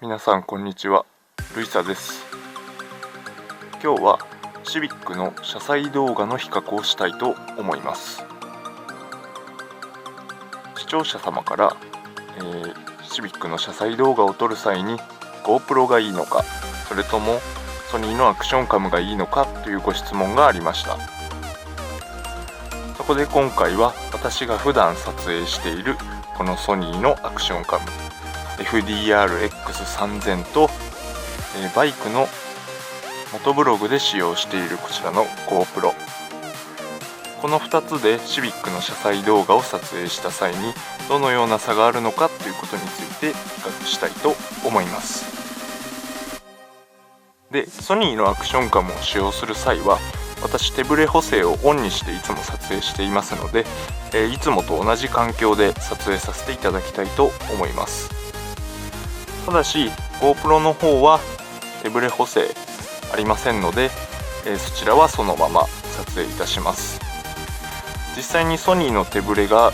皆さんこんにちは、ルイサです。今日はシビックの車載動画の比較をしたいと思います。視聴者様から、シビックの車載動画を撮る際に GoPro がいいのか、それともソニーのアクションカムがいいのかというご質問がありました。そこで今回は私が普段撮影しているこのソニーのアクションカムFDR-X3000 と、バイクのモトブログで使用しているこちらの GoPro、 この2つでシビックの車載動画を撮影した際にどのような差があるのかということについて比較したいと思います。で、ソニーのアクションカムを使用する際は私手ブレ補正をオンにしていつも撮影していますので、いつもと同じ環境で撮影させていただきたいと思います。ただし GoPro の方は手ブレ補正ありませんので、そちらはそのまま撮影いたします。実際にソニーの手ブレが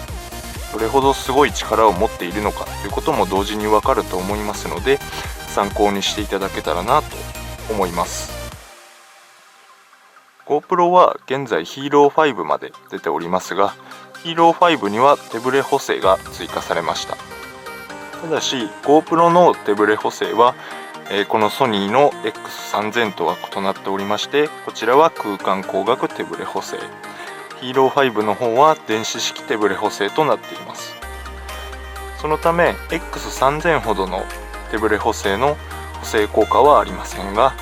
どれほどすごい力を持っているのかということも同時にわかると思いますので、参考にしていただけたらなと思います。 GoPro は現在 Hero5 まで出ておりますが、 Hero5 には手ブレ補正が追加されました。ただし GoPro の手ブレ補正は、このソニーの X3000 とは異なっておりまして、こちらは空間光学手ブレ補正、Hero5 の方は電子式手ブレ補正となっています。そのため X3000 ほどの手ブレ補正の補正効果はありませんが、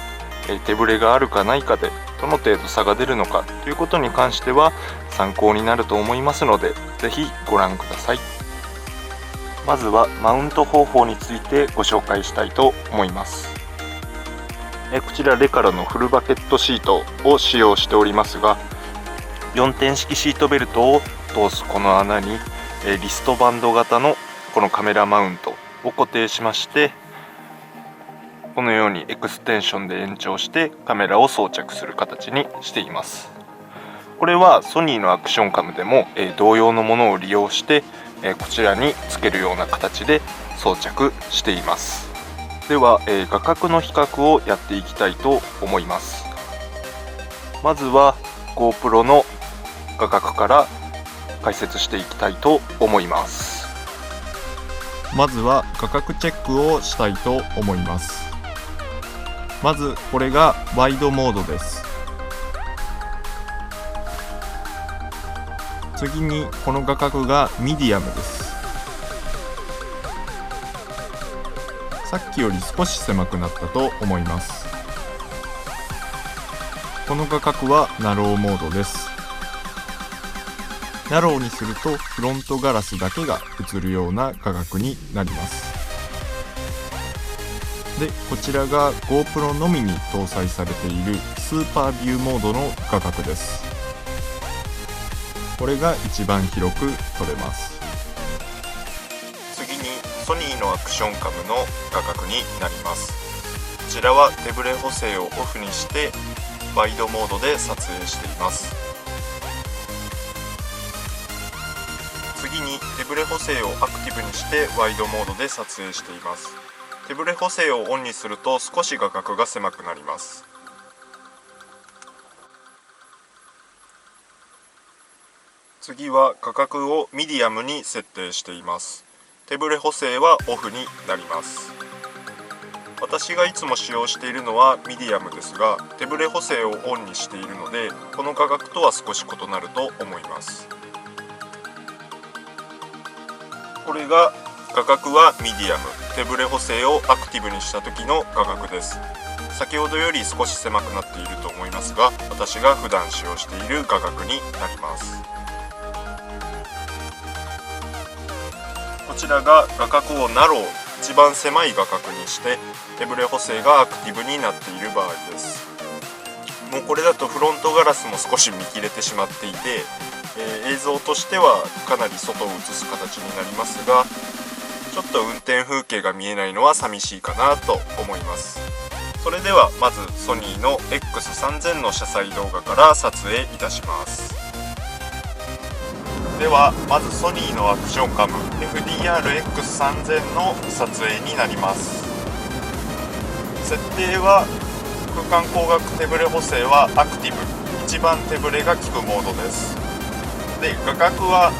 手ブレがあるかないかでどの程度差が出るのかということに関しては参考になると思いますので、ぜひご覧ください。まずはマウント方法についてご紹介したいと思います。こちらレカラのフルバケットシートを使用しておりますが、4点式シートベルトを通すこの穴にリストバンド型のこのカメラマウントを固定しまして、このようにエクステンションで延長してカメラを装着する形にしています。これはソニーのアクションカムでも同様のものを利用してこちらにつけるような形で装着しています。では画角の比較をやっていきたいと思います。まずは GoPro の画角から解説していきたいと思います。まずは画角チェックをしたいと思います。まずこれがワイドモードです。次にこの画角がミディアムです。さっきより少し狭くなったと思います。この画角はナローモードです。ナローにするとフロントガラスだけが映るような画角になります。で、こちらが GoPro のみに搭載されているスーパービューモードの画角です。これが一番広く撮れます。次にソニーのアクションカムの画角になります。こちらは手ブレ補正をオフにしてワイドモードで撮影しています。次に手ブレ補正をアクティブにしてワイドモードで撮影しています。手ブレ補正をオンにすると少し画角が狭くなります。次は画角をミディアムに設定しています。手ブレ補正はオフになります。私がいつも使用しているのはミディアムですが、手ブレ補正をオンにしているのでこの画角とは少し異なると思います。これが画角はミディアム、手ブレ補正をアクティブにした時の画角です。先ほどより少し狭くなっていると思いますが、私が普段使用している画角になります。こちらが画角をナロー、一番狭い画角にして手ブレ補正がアクティブになっている場合です。もうこれだとフロントガラスも少し見切れてしまっていて、映像としてはかなり外を映す形になりますが、ちょっと運転風景が見えないのは寂しいかなと思います。それではまずソニーの X3000 の車載動画から撮影いたします。ではまずソニーのアクションカム FDR-X3000 の撮影になります。設定は空間光学手ブレ補正はアクティブ、一番手ブレが効くモードです。で、画角は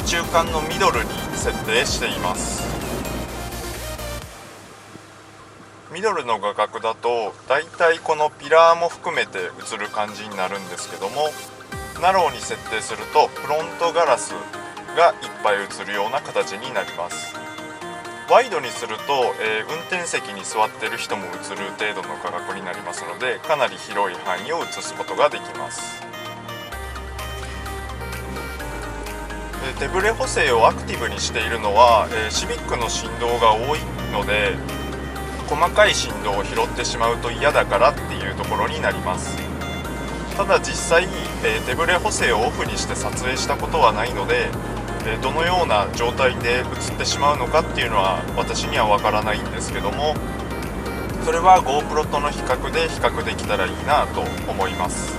中間のミドルに設定しています。ミドルの画角だとだいたいこのピラーも含めて映る感じになるんですけども、ナローに設定するとフロントガラスがいっぱい映るような形になります。ワイドにすると、運転席に座っている人も映る程度の画角になりますので、かなり広い範囲を映すことができます。手ブレ補正をアクティブにしているのは、シビックの振動が多いので細かい振動を拾ってしまうと嫌だからっていうところになります。ただ実際、手ブレ補正をオフにして撮影したことはないので、どのような状態で映ってしまうのかっていうのは私にはわからないんですけども、それは GoPro との比較で比較できたらいいなと思います。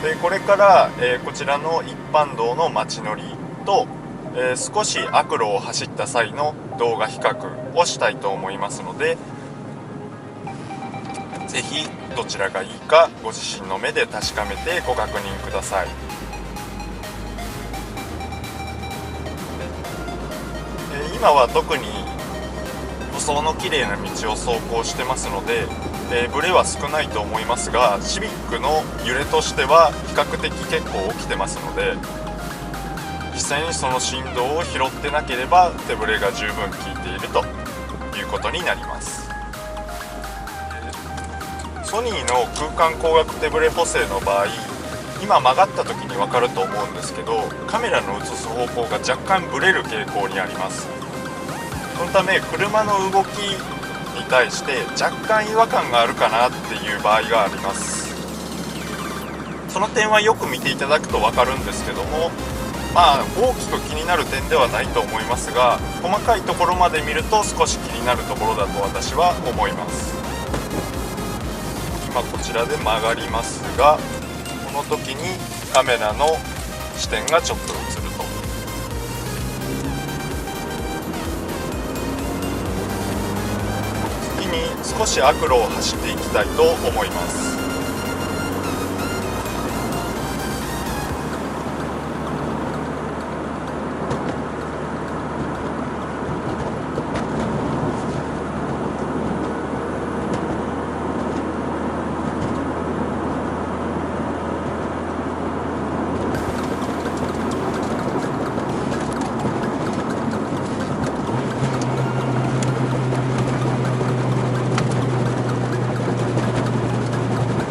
でこれから、こちらの一般道の街乗りと、少し悪路を走った際の動画比較をしたいと思いますので、ぜひどちらがいいかご自身の目で確かめてご確認ください。今は特に舗装の綺麗な道を走行してますので、ブレは少ないと思いますが、シビックの揺れとしては比較的結構起きてますので、実際にその振動を拾ってなければ手ブレが十分効いているということになります。ソニーの空間光学手ブレ補正の場合、今曲がった時に分かると思うんですけど、カメラの映す方向が若干ブレる傾向にあります。そのため車の動きに対して若干違和感があるかなっていう場合があります。その点はよく見ていただくと分かるんですけども、大きく気になる点ではないと思いますが、細かいところまで見ると少し気になるところだと私は思います。今こちらで曲がりますが、この時にカメラの視点がちょっと映ると。次に少し悪路を走っていきたいと思います。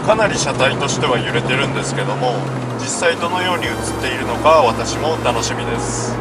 かなり車体としては揺れてるんですけども、実際どのように映っているのか私も楽しみです。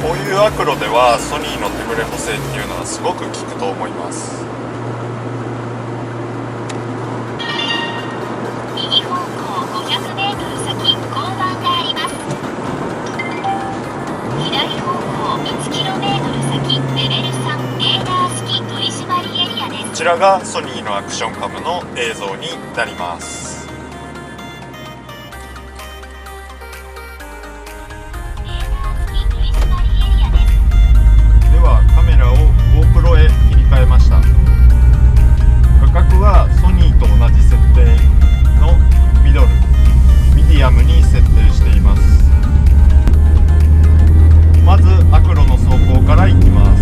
こういう悪路ではソニーの手ブレ補正っていうのはすごく効くと思います。右方向 500m 先交番があります。左方向 1km 先レベル3レーダー式取締りエリアです。こちらがソニーのアクションカムの映像になります。カメラを GoPro へ切り替えました。画角はソニーと同じ設定のミドル、ミディアムに設定しています。まず悪路の走行から行きます。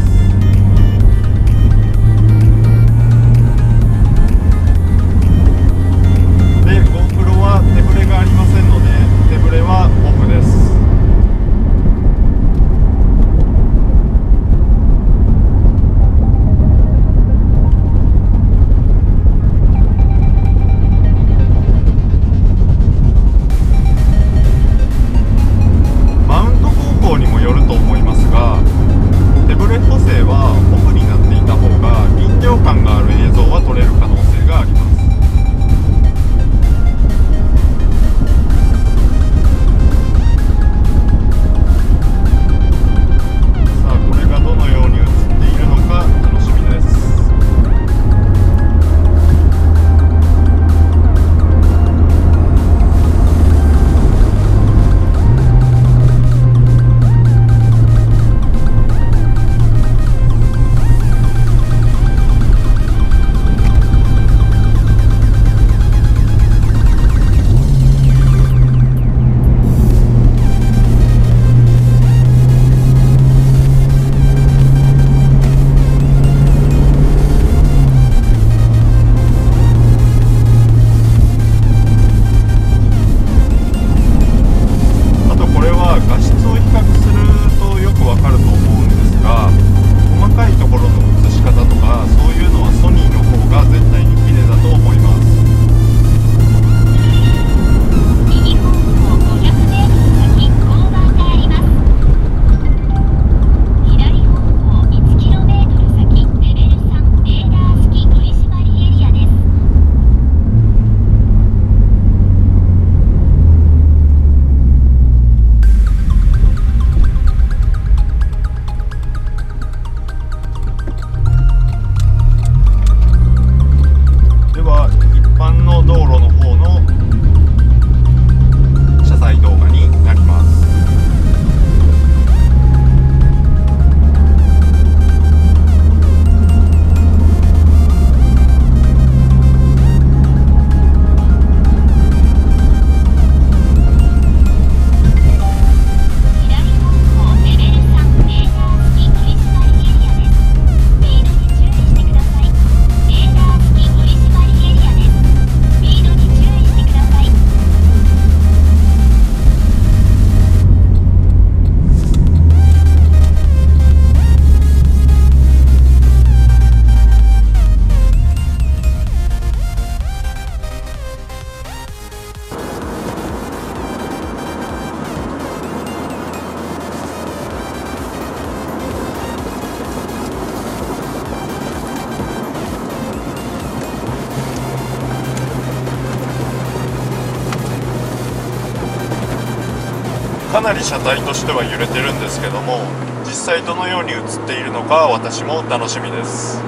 かなり車体としては揺れてるんですけども、実際どのように映っているのか私も楽しみです。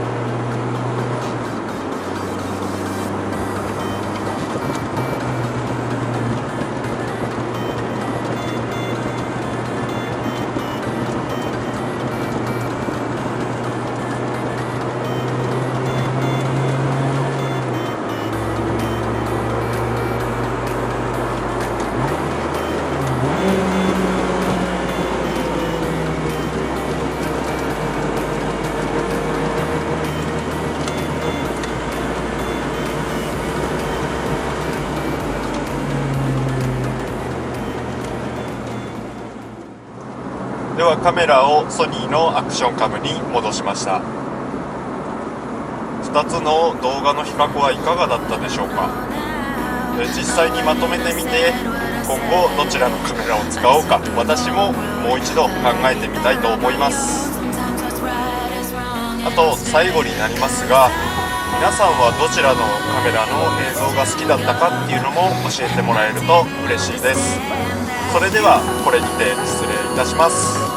ではカメラをソニーのアクションカムに戻しました。2つの動画の比較はいかがだったでしょうか。実際にまとめてみて、今後どちらのカメラを使おうか私ももう一度考えてみたいと思います。あと最後になりますが、皆さんはどちらのカメラの映像が好きだったかっていうのも教えてもらえると嬉しいです。それではこれにて失礼いたします。